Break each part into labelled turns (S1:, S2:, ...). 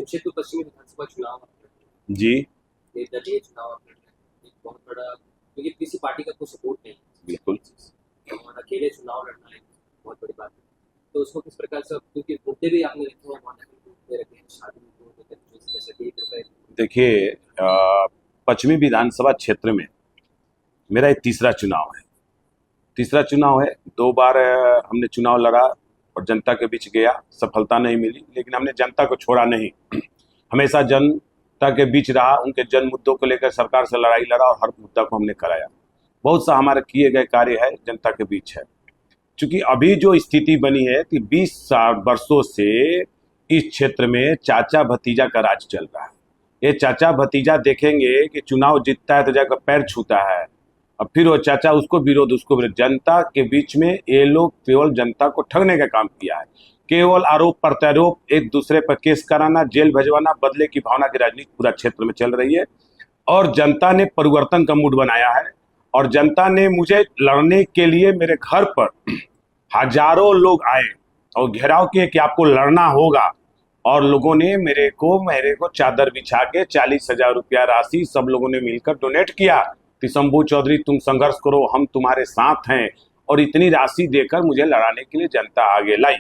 S1: जमशेदपुर पश्चिमी विधानसभा चुनाव
S2: जी
S1: ये दलीय चुनाव एक बहुत बड़ा, क्योंकि किसी पार्टी का कोई सपोर्ट नहीं
S2: बिल्कुल।
S1: और अकेले चुनाव लड़ना एक बहुत बड़ी बात है। तो उसको किस प्रकार से, क्योंकि मुद्दे भी आपने रखे हैं, मुद्दे रखे हैं, शादी को लेकर जैसे कि ₹1
S2: देखिए, पश्चिमी विधानसभा क्षेत्र में मेरा ये तीसरा चुनाव है। 2 बार हमने चुनाव लड़ा और जनता के बीच गया, सफलता नहीं मिली, लेकिन हमने जनता को छोड़ा नहीं। हमेशा जनता के बीच रहा, उनके जन मुद्दों को लेकर सरकार से लड़ाई लड़ा और हर मुद्दा को हमने कराया। बहुत सा हमारे किए गए कार्य है जनता के बीच है। क्योंकि अभी जो स्थिति बनी है कि 20 वर्षों से इस क्षेत्र में चाचा भतीजा का राज चल रहा है। ये चाचा भतीजा देखेंगे कि चुनाव जीतता है तो जाकर पैर छूता है, और फिर वो चाचा उसको विरोध। जनता के बीच में ये लोग केवल जनता को ठगने का काम किया है। केवल आरोप प्रत्यारोप, एक दूसरे पर केस कराना, जेल भेजवाना, बदले की भावना की राजनीति पूरा क्षेत्र में चल रही है। और जनता ने परिवर्तन का मूड बनाया है, और जनता ने मुझे लड़ने के लिए मेरे घर पर हजारों लोग आए और घेराव किए कि आपको लड़ना होगा। और लोगों ने मेरे को चादर बिछा के 40,000 रुपया राशि सब लोगों ने मिलकर डोनेट किया कि शंभू चौधरी तुम संघर्ष करो, हम तुम्हारे साथ हैं। और इतनी राशि देकर मुझे लड़ाने के लिए जनता आगे लाई।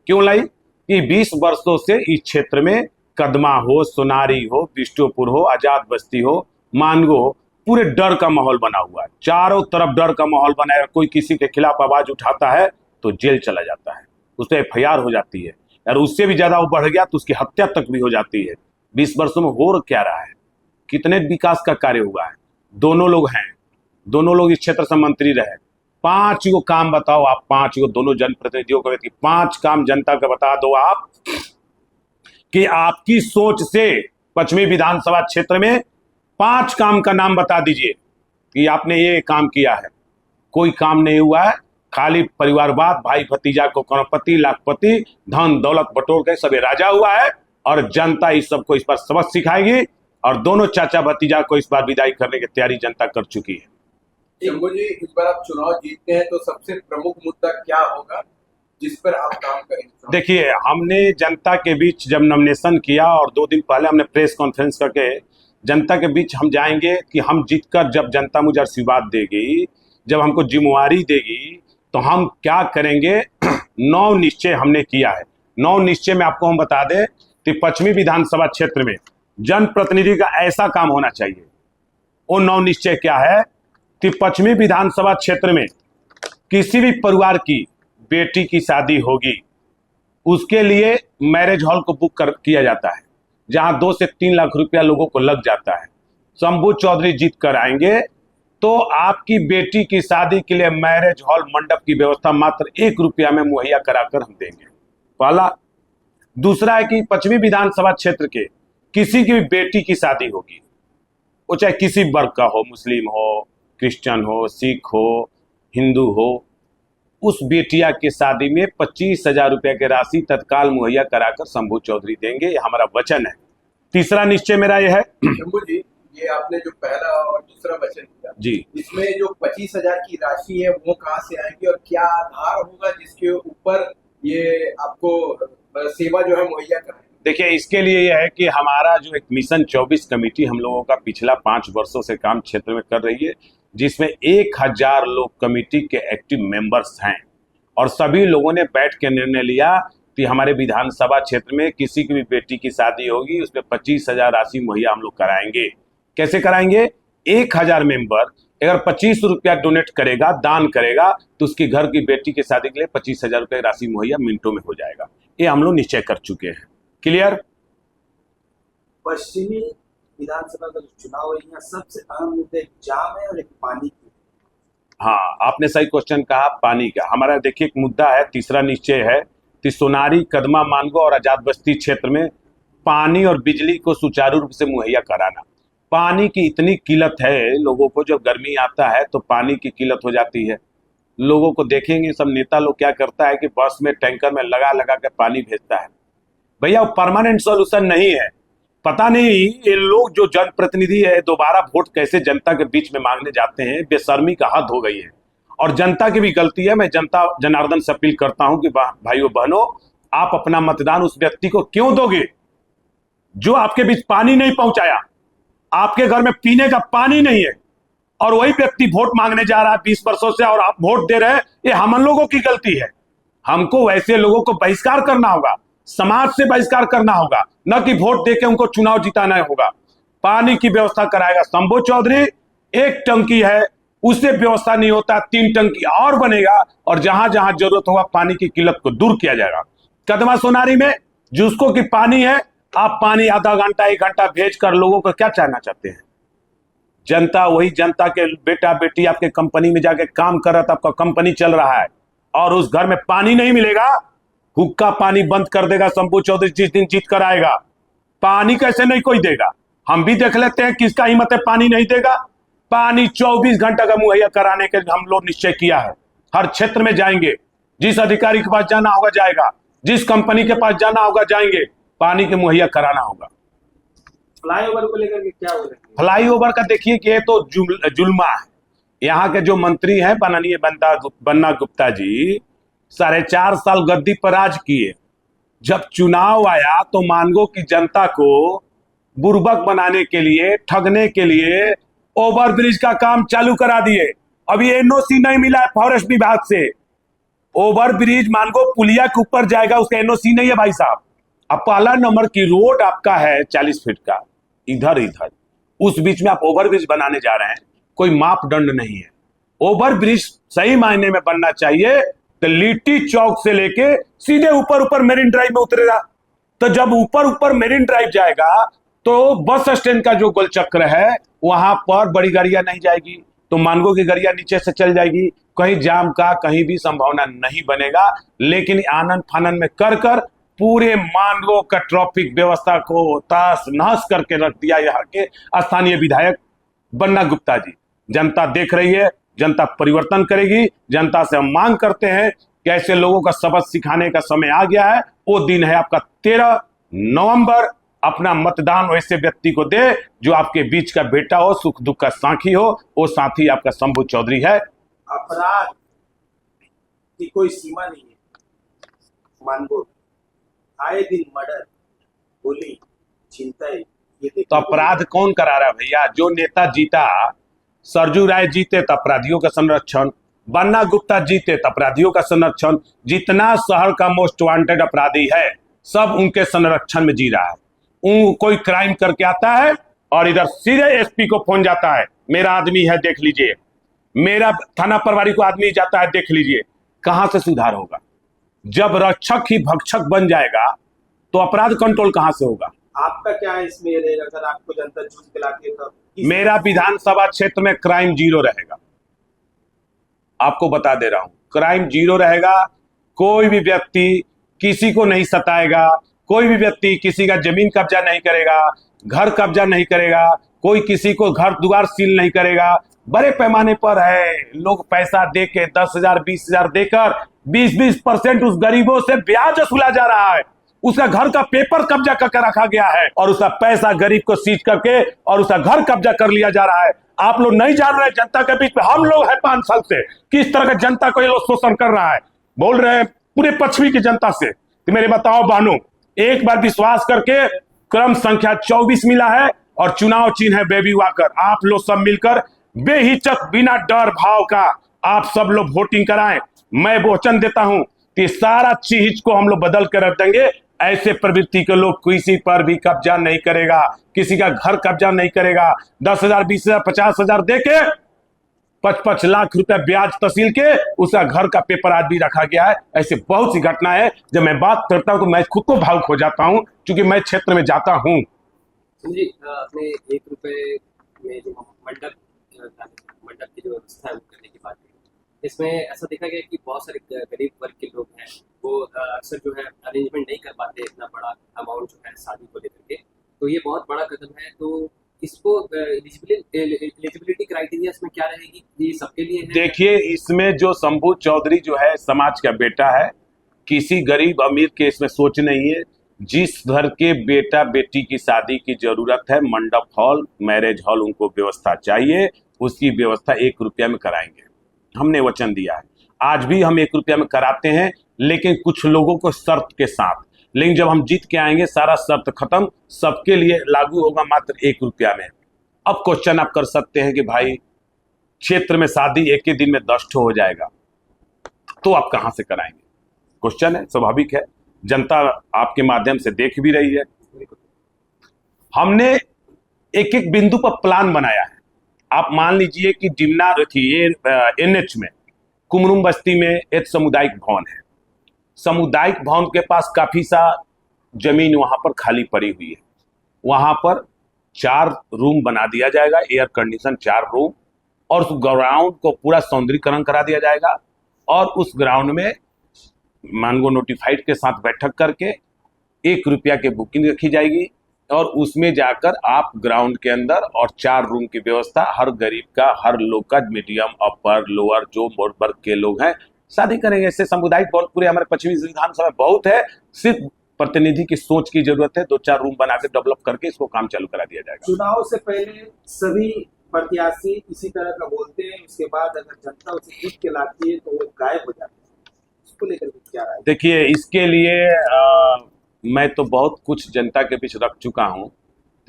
S2: क्यों लाई? कि 20 वर्षों से इस क्षेत्र में कदमा हो, सोनारी हो, बिष्टुपुर हो, आजाद बस्ती हो, मानगो हो, पूरे डर का माहौल बना हुआ है। चारों तरफ डर का माहौल बना है। कोई किसी के खिलाफ आवाज उठाता है तो जेल चला जाता है, उस पर FIR हो जाती है, और उससे भी ज्यादा वो बढ़ गया तो उसकी हत्या तक भी हो जाती है। 20 वर्षों में हो क्या रहा है? कितने विकास का कार्य हुआ है? दोनों लोग इस क्षेत्र से मंत्री रहे। 5 गो काम बताओ आप, 5 गो दोनों जनप्रतिनिधियों को 5 काम जनता का बता दो आप, कि आपकी सोच से पश्चिमी विधानसभा क्षेत्र में 5 काम का नाम बता दीजिए कि आपने ये काम किया है। कोई काम नहीं हुआ है। खाली परिवारवाद, भाई भतीजा को करोड़पति लाखपति धन दौलत बटोर के सबे राजा हुआ है। और जनता इस सबको इस पर सबक सिखाएगी, और दोनों चाचा भतीजा को इस बार विदाई करने की तैयारी जनता कर चुकी है।
S3: शंभू जी, इस बार आप चुनाव जीतते हैं तो सबसे प्रमुख मुद्दा क्या होगा जिस पर आप काम करेंगे?
S2: देखिए, हमने जनता के बीच जब नॉमिनेशन किया और 2 दिन पहले हमने प्रेस कॉन्फ्रेंस करके जनता के बीच हम जाएंगे कि हम जीतकर जब जनता मुझे आशीर्वाद देगी, जब हमको जिम्मेवारी देगी, तो हम क्या करेंगे। 9 निश्चय हमने किया है। 9 निश्चय में आपको हम बता दें कि पश्चिमी विधानसभा क्षेत्र में जनप्रतिनिधि का ऐसा काम होना चाहिए। वो 9 निश्चय क्या है कि पश्चिमी विधानसभा क्षेत्र में किसी भी परिवार की बेटी की शादी होगी, उसके लिए मैरिज हॉल को बुक किया जाता है, जहां 2 से 3 लाख रुपया लोगों को लग जाता है। शंभू चौधरी जीत कर आएंगे तो आपकी बेटी की शादी के लिए मैरिज हॉल मंडप की व्यवस्था मात्र ₹1 में मुहैया कराकर हम देंगे। पहला। दूसरा है कि पश्चिमी विधानसभा क्षेत्र के किसी की भी बेटी की शादी होगी, वो चाहे किसी वर्ग का हो, मुस्लिम हो, क्रिश्चियन हो, सिख हो, हिंदू हो, उस बेटिया की शादी में 25,000 रुपया की राशि तत्काल मुहैया कराकर शंभू चौधरी देंगे। ये हमारा वचन है। तीसरा निश्चय मेरा यह है।
S3: शंभू जी, ये आपने जो पहला और दूसरा वचन दिया
S2: जी,
S3: इसमें जो 25,000 की राशि है वो कहाँ से आएगी और क्या आधार होगा जिसके ऊपर ये आपको सेवा जो है मुहैया कराएगी?
S2: देखिए, इसके लिए यह है कि हमारा जो एक मिशन 24 कमेटी हम लोगों का पिछला 5 वर्षों से काम क्षेत्र में कर रही है, जिसमें 1000 लोग कमेटी के एक्टिव मेंबर्स हैं। और सभी लोगों ने बैठ के निर्णय लिया कि हमारे विधानसभा क्षेत्र में किसी की भी बेटी की शादी होगी, उसमें 25,000 राशि मुहैया हम लोग कराएंगे। कैसे कराएंगे? 1000 मेंबर अगर 25 रुपया डोनेट करेगा, दान करेगा, तो उसकी घर की बेटी की शादी के लिए 25,000 रुपये राशि मुहैया मिनटों में हो जाएगा। ये हम लोग निश्चय कर चुके हैं। क्लियर?
S4: पश्चिमी विधानसभा का जो चुनाव है, यहाँ सबसे अहम मुद्दे एक जाम है और एक पानी की।
S2: हाँ, आपने सही क्वेश्चन कहा। पानी का हमारा देखिए एक मुद्दा है। तीसरा निश्चय है कि सोनारी, कदमा, मानगो और आजाद बस्ती क्षेत्र में पानी और बिजली को सुचारू रूप से मुहैया कराना। पानी की इतनी किल्लत है लोगों को, जब गर्मी आता है तो पानी की किल्लत हो जाती है। लोगों को देखेंगे सब नेता लोग क्या करता है कि बस में टैंकर में लगा लगा के पानी भेजता है। भैया, वो परमानेंट सॉल्यूशन नहीं है। पता नहीं ये लोग जो जनप्रतिनिधि है दोबारा वोट कैसे जनता के बीच में मांगने जाते हैं। बेशर्मी का हद हो गई है, और जनता की भी गलती है। मैं जनता जनार्दन से अपील करता हूं कि भाइयों बहनों, आप अपना मतदान उस व्यक्ति को क्यों दोगे जो आपके बीच पानी नहीं पहुंचाया, आपके घर में पीने का पानी नहीं है, और वही व्यक्ति वोट मांगने जा रहा है 20 वर्षों से और आप वोट दे रहे हैं, ये हम लोगों की गलती है। हमको वैसे लोगों को बहिष्कार करना होगा, समाज से बहिष्कार करना होगा, न कि वोट देके उनको चुनाव जिताना होगा। पानी की व्यवस्था कराएगा शंभू चौधरी। एक टंकी है, उससे व्यवस्था नहीं होता, 3 टंकी और बनेगा, और जहां जहां जरूरत होगा पानी की किल्लत को दूर किया जाएगा। कदमा सोनारी में जिसको कि पानी है, आप पानी आधा घंटा 1 घंटा भेज कर लोगों को क्या चाहना चाहते हैं? जनता, वही जनता के बेटा बेटी आपके कंपनी में जाके काम कर रहा था, आपका कंपनी चल रहा है, और उस घर में पानी नहीं मिलेगा, हुक्का पानी बंद कर देगा शंभू चौधरी जिस दिन जीत कर आएगा। पानी कैसे नहीं कोई देगा? हम भी देख लेते हैं किसका हिम्मत है पानी नहीं देगा। पानी 24 घंटा का मुहैया कराने के हम लोग निश्चय किया है। हर क्षेत्र में जाएंगे, जिस अधिकारी के पास जाना होगा जाएगा, जिस कंपनी के पास जाना होगा जाएंगे, पानी के मुहैया कराना होगा।
S1: फ्लाईओवर को लेकर के क्या हो रहा है?
S2: फ्लाईओवर का देखिए कि ये तो जुल्मा है। यहाँ के जो मंत्री हैं माननीय बन्ना गुप्ता जी, 4.5 साल गद्दी पर राज किए। जब चुनाव आया तो मानगो की जनता को बुर्बक बनाने के लिए, ठगने के लिए ओवरब्रिज का काम चालू करा दिए। अभी एनओसी नहीं मिला है फॉरेस्ट विभाग से। ओवरब्रिज मानगो पुलिया के ऊपर जाएगा, उसका एनओसी नहीं है भाई साहब। अब पहला नंबर की रोड आपका है 40 फीट का, इधर उस बीच में आप ओवरब्रिज बनाने जा रहे हैं, कोई मापदंड नहीं है। ओवरब्रिज सही मायने में बनना चाहिए तो लिट्टी चौक से लेके सीधे ऊपर मेरिन ड्राइव में उतरेगा। तो जब ऊपर मेरिन ड्राइव जाएगा तो बस स्टैंड का जो गोल चक्र है वहां पर बड़ी गाड़ियां नहीं जाएगी, तो मानगो की गाड़ियां नीचे से चल जाएगी। कहीं जाम का कहीं भी संभावना नहीं बनेगा। लेकिन आनंद फानन में कर पूरे मानगो का ट्रैफिक व्यवस्था को तास नहस करके रख दिया यहाँ के स्थानीय विधायक बन्ना गुप्ता जी। जनता देख रही है, जनता परिवर्तन करेगी। जनता से हम मांग करते हैं कि ऐसे लोगों का सबक सिखाने का समय आ गया है। वो दिन है आपका 13 नवंबर। अपना मतदान वैसे व्यक्ति को दे जो आपके बीच का बेटा हो, सुख दुख का साथी हो। वो साथी आपका शंभू चौधरी है।
S4: अपराध की कोई सीमा नहीं है। मानगो आए दिन मर्डर, गोली, छिनताई,
S2: तो अपराध कौन करा रहा है भैया? जो नेता जीता, सरजू राय जीते तो अपराधियों का संरक्षण, बन्ना गुप्ता जीते तो अपराधियों का संरक्षण। जितना शहर का मोस्ट वांटेड अपराधी है सब उनके संरक्षण में जी रहा है। कोई क्राइम करके आता है और इधर सीधे एसपी को फोन जाता है, मेरा आदमी है देख लीजिए, मेरा थाना प्रभारी को आदमी जाता है देख लीजिए। कहां से सुधार होगा? जब रक्षक ही भक्षक बन जाएगा तो अपराध कंट्रोल कहां से होगा?
S4: आपका क्या है इसमें रहेगा? अगर आपको जनता जूस दिलाती है तो
S2: मेरा विधानसभा क्षेत्र में क्राइम 0 रहेगा। आपको बता दे रहा हूं, क्राइम 0 रहेगा। कोई भी व्यक्ति किसी को नहीं सताएगा, कोई भी व्यक्ति किसी का जमीन कब्जा नहीं करेगा, घर कब्जा नहीं करेगा, कोई किसी को घर द्वार सील नहीं करेगा। बड़े पैमाने पर है, लोग पैसा दे के 10,000 20,000 देकर 20% उस गरीबों से ब्याज वसूला जा रहा है। उसका घर का पेपर कब्जा करके रखा गया है और उसका पैसा गरीब को सीज करके और उसका घर कब्जा कर लिया जा रहा है। आप लोग नहीं जान रहे जनता के बीच में हम लोग हैं 5 साल से, किस तरह का जनता को ये लोग शोषण कर रहा है। बोल रहे हैं पूरे पश्चिमी की जनता से। तो मेरे बताओ बहनों, एक बार विश्वास करके क्रम संख्या 24 मिला है और चुनाव चिन्ह है बेबी वाकर। आप लोग सब मिलकर बेहिचक बिना डर भाव का आप सब लोग वोटिंग कराएं। मैं वचन देता हूं कि सारा चीज को हम लोग बदल कर रख देंगे। ऐसे प्रवृत्ति के लोग किसी पर भी कब्जा नहीं करेगा, किसी का घर कब्जा नहीं करेगा। 10,000 20,000 50,000 दे के 55 लाख रुपए ब्याज तहसील के उसका घर का पेपर आज भी रखा गया है। ऐसे बहुत सी घटना है। जब मैं बात करता हूं तो मैं खुद को भावुक हो जाता हूं क्योंकि मैं क्षेत्र में जाता हूं।
S1: जी, आपने 1 रुपए में जो मंडप की जो व्यवस्था है वो करने की बात की। इसमें ऐसा देखा गया कि बहुत सारे गरीब वर्ग के लोग हैं, वो अक्सर जो है अरेंजमेंट नहीं कर पाते इतना बड़ा अमाउंट जो है शादी को लेकर के। तो ये बहुत बड़ा कदम है। तो इसको एलिजिबिलिटी क्राइटेरिया इसमें क्या रहेगी? ये सबके लिए है?
S2: देखिए, इसमें जो शंभू चौधरी जो है समाज का बेटा है, किसी गरीब अमीर के इसमें सोच नहीं है। जिस घर के बेटा बेटी की शादी की जरूरत है, मंडप हॉल, मैरिज हॉल उनको व्यवस्था चाहिए, उसकी व्यवस्था 1 रुपया में कराएंगे। हमने वचन दिया है, आज भी हम 1 रुपया में कराते हैं, लेकिन कुछ लोगों को शर्त के साथ। लेकिन जब हम जीत के आएंगे सारा शर्त खत्म, सबके लिए लागू होगा मात्र 1 रुपया में। अब क्वेश्चन आप कर सकते हैं कि भाई क्षेत्र में शादी एक ही दिन में 10 ठो हो जाएगा, तो आप कहां से कराएंगे? क्वेश्चन है, स्वाभाविक है, जनता आपके माध्यम से देख भी रही है। हमने एक एक बिंदु पर प्लान बनाया है। आप मान लीजिए कि जिमना थी NH में कुमरुम बस्ती में एक सामुदायिक भवन है। सामुदायिक भवन के पास काफी सा जमीन वहां पर खाली पड़ी हुई है। वहां पर 4 रूम बना दिया जाएगा, एयर कंडीशन 4 रूम, और उस ग्राउंड को पूरा सौंदर्यीकरण करा दिया जाएगा। और उस ग्राउंड में मानगो नोटिफाइड के साथ बैठक करके 1 रुपया की बुकिंग रखी जाएगी, और उसमें जाकर आप ग्राउंड के अंदर और 4 रूम की व्यवस्था हर गरीब का, हर लोग का, मीडियम, अपर, लोअर, जो वर्ग के लोग हैं शादी करेंगे। ऐसे सामुदायिक बहुत पूरे हमारे पश्चिमी विधानसभा में बहुत है। सिर्फ प्रतिनिधि की सोच की जरूरत है, 2-4 रूम बना के डेवलप करके इसको काम चालू करा दिया जाएगा।
S4: चुनाव से पहले सभी प्रत्याशी इसी तरह का बोलते हैं, उसके बाद अगर जनता उसे जीत के लाती है तो वो गायब हो जाते हैं। इसको लेकर के क्या राय?
S2: देखिए, इसके लिए मैं तो बहुत कुछ जनता के बीच रख चुका हूं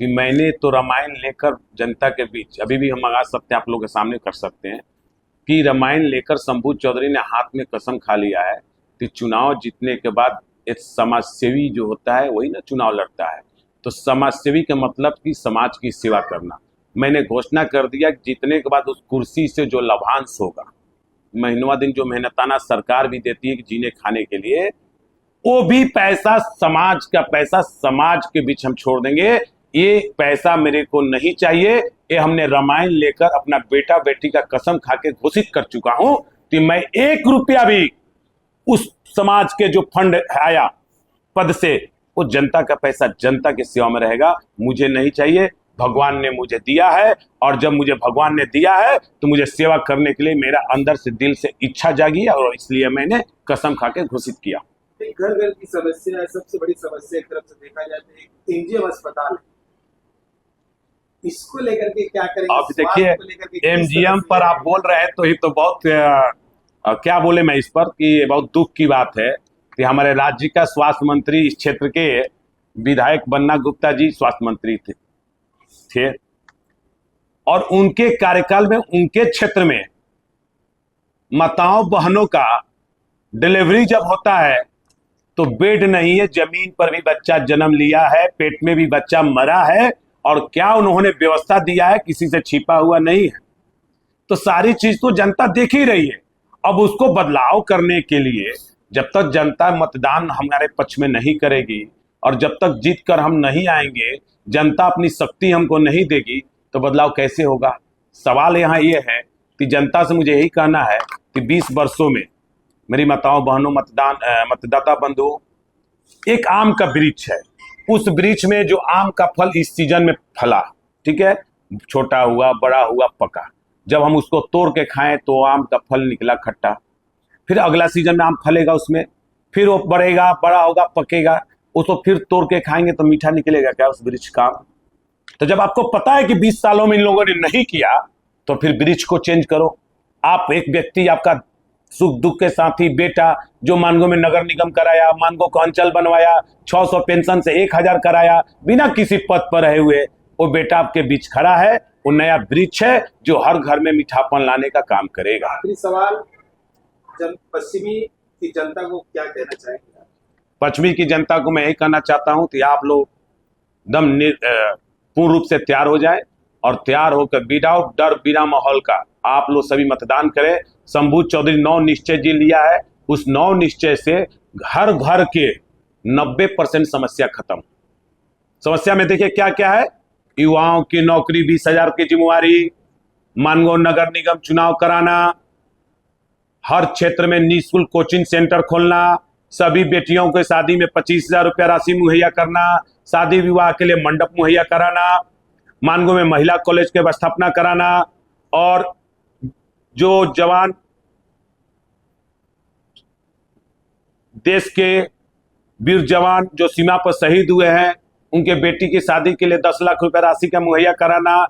S2: कि मैंने तो रामायण लेकर जनता के बीच, अभी भी हम मंगा सकते हैं, आप लोगों के सामने कर सकते हैं कि रामायण लेकर शंभू चौधरी ने हाथ में कसम खा लिया है कि चुनाव जीतने के बाद एक समाजसेवी जो होता है वही ना चुनाव लड़ता है। तो समाजसेवी का मतलब कि समाज की सेवा करना। मैंने घोषणा कर दिया कि जीतने के बाद उस कुर्सी से जो लाभांश होगा, महीनवा दिन जो मेहनताना सरकार भी देती है कि जीने खाने के लिए, वो भी पैसा समाज का पैसा समाज के बीच हम छोड़ देंगे। ये पैसा मेरे को नहीं चाहिए। ये हमने रामायण लेकर अपना बेटा बेटी का कसम खा के घोषित कर चुका हूं कि मैं 1 रुपया भी उस समाज के जो फंड आया पद से, वो जनता का पैसा जनता की सेवा में रहेगा। मुझे नहीं चाहिए, भगवान ने मुझे दिया है, और जब मुझे भगवान ने दिया है तो मुझे सेवा करने के लिए मेरा अंदर से दिल से इच्छा जागी, और इसलिए मैंने कसम खा के घोषित किया।
S4: घर घर की समस्या है, सबसे बड़ी समस्या एक तरफ से देखा जाए तो एमजीएम अस्पताल है, इसको लेकर के क्या करेंगे?
S2: अब देखिए, एमजीएम पर आप बोल रहे हैं तो ये तो बहुत क्या बोले मैं इस पर कि बहुत दुख की बात है कि हमारे राज्य का स्वास्थ्य मंत्री, इस क्षेत्र के विधायक बन्ना गुप्ता जी स्वास्थ्य मंत्री थे, और उनके कार्यकाल में उनके क्षेत्र में माताओं बहनों का डिलीवरी जब होता है तो बेड नहीं है, जमीन पर भी बच्चा जन्म लिया है, पेट में भी बच्चा मरा है, और क्या उन्होंने व्यवस्था दिया है किसी से छिपा हुआ नहीं है। तो सारी चीज तो जनता देख ही रही है। अब उसको बदलाव करने के लिए जब तक जनता मतदान हमारे पक्ष में नहीं करेगी, और जब तक जीत कर हम नहीं आएंगे, जनता अपनी शक्ति हमको नहीं देगी, तो बदलाव कैसे होगा? सवाल यहाँ ये है कि जनता से मुझे यही कहना है कि 20 वर्षों में मेरी माताओं बहनों, मतदाता बंधुओं, एक आम का वृक्ष है, उस वृक्ष में जो आम का फल इस सीजन में फला, ठीक है, छोटा हुआ, बड़ा हुआ, पका, जब हम उसको तोड़ के खाएं तो आम का फल निकला खट्टा। फिर अगला सीजन में आम फलेगा उसमें, फिर वो बढ़ेगा, बड़ा होगा, पकेगा, उसको फिर तोड़ के खाएंगे तो मीठा निकलेगा क्या उस वृक्ष का? तो जब आपको पता है कि 20 सालों में इन लोगों ने नहीं किया, तो फिर वृक्ष को चेंज करो। आप एक व्यक्ति, आपका सुख दुख के साथी बेटा, जो मानगो में नगर निगम कराया, मानगो को अंचल बनवाया, 600 पेंशन से 1000 कराया, बिना किसी पद पर रहे हुए, वो बेटा आपके बीच खड़ा है। वो नया वृक्ष है जो हर घर में मीठापन लाने का काम करेगा।
S4: आखिरी सवाल, पश्चिमी की जनता को क्या कहना चाहेंगे?
S2: पश्चिमी की जनता को मैं यही कहना चाहता हूं कि आप लोग एकदम पूर्ण रूप से तैयार हो जाए, और तैयार होकर विदाउट डर, बिना माहौल का आप लोग सभी मतदान करें। शंभू चौधरी 9 निश्चय जी लिया है, उस 9 निश्चय से हर घर के 90% समस्या खत्म। समस्या में देखिए क्या क्या है: युवाओं की नौकरी, 20,000 की जिम्मेवारी, मानगो नगर निगम चुनाव कराना, हर क्षेत्र में निःशुल्क कोचिंग सेंटर खोलना, सभी बेटियों को शादी में 25,000 रुपया राशि मुहैया करना, शादी विवाह के लिए मंडप मुहैया कराना, मानगो में महिला कॉलेज की स्थापना कराना, और जो जवान देश के वीर जवान जो सीमा पर शहीद हुए हैं, उनके बेटी की शादी के लिए 10 लाख रुपए राशि का मुहैया कराना,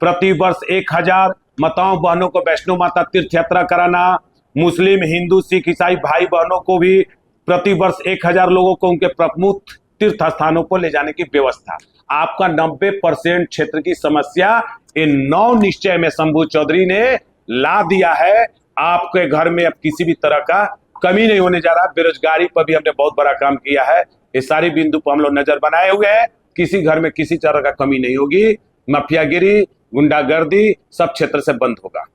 S2: प्रति वर्ष 1000 माताओं बहनों को वैष्णो माता तीर्थ यात्रा कराना, मुस्लिम, हिंदू, सिख, ईसाई भाई बहनों को भी प्रतिवर्ष 1000 लोगों को उनके प्रमुख तीर्थ स्थानों को ले जाने की व्यवस्था। आपका 90% क्षेत्र की समस्या इन 9 निश्चय में शंभू चौधरी ने ला दिया है। आपके घर में अब किसी भी तरह का कमी नहीं होने जा रहा। बेरोजगारी पर भी हमने बहुत बड़ा काम किया है। इस सारी बिंदु पर हम लोग नजर बनाए हुए हैं। किसी घर में किसी तरह का कमी नहीं होगी। माफियागिरी, गुंडागर्दी सब क्षेत्र से बंद होगा।